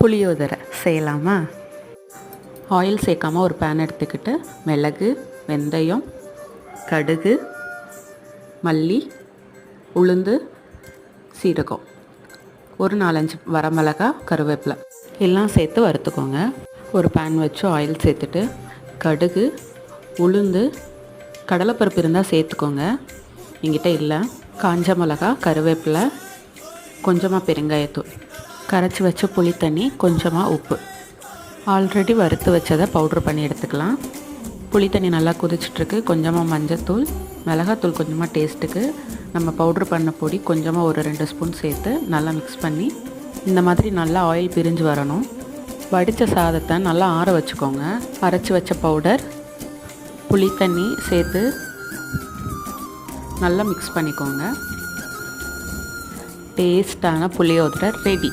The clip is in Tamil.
புளியோதரை செய்யலாமா? ஆயில் சேர்க்காமல் ஒரு பேன் எடுத்துக்கிட்டு மிளகு, வெந்தயம், கடுகு, மல்லி, உளுந்து, சீரகம், ஒரு 4-5 வரமிளகா, கருவேப்பிலை எல்லாம் சேர்த்து வறுத்துக்கோங்க. ஒரு பேன் வச்சு ஆயில் சேர்த்துட்டு கடுகு, உளுந்து, கடலைப்பருப்பு இருந்தால் சேர்த்துக்கோங்க. என்கிட்ட இல்லை. காஞ்ச மிளகா, கருவேப்பிலை, கொஞ்சமாக பெருங்காயத்தூள், கரைச்சி வச்ச புளி தண்ணி, கொஞ்சமாக உப்பு, ஆல்ரெடி வறுத்து வச்சதை பவுட்ரு பண்ணி எடுத்துக்கலாம். புளி தண்ணி நல்லா கொதிச்சிட்ருக்கு. கொஞ்சமாக மஞ்சத்தூள், மிளகாத்தூள் கொஞ்சமாக டேஸ்ட்டுக்கு, நம்ம பவுட்ரு பண்ண பொடி கொஞ்சமாக ஒரு 2 ஸ்பூன் சேர்த்து நல்லா மிக்ஸ் பண்ணி இந்த மாதிரி நல்லா ஆயில் பிரிஞ்சு வரணும். வடித்த சாதத்தை நல்லா ஆற வச்சுக்கோங்க. அரைச்சி வச்ச பவுடர், புளி தண்ணி சேர்த்து நல்லா மிக்ஸ் பண்ணிக்கோங்க. டேஸ்டான புளியோதரை ரெடி.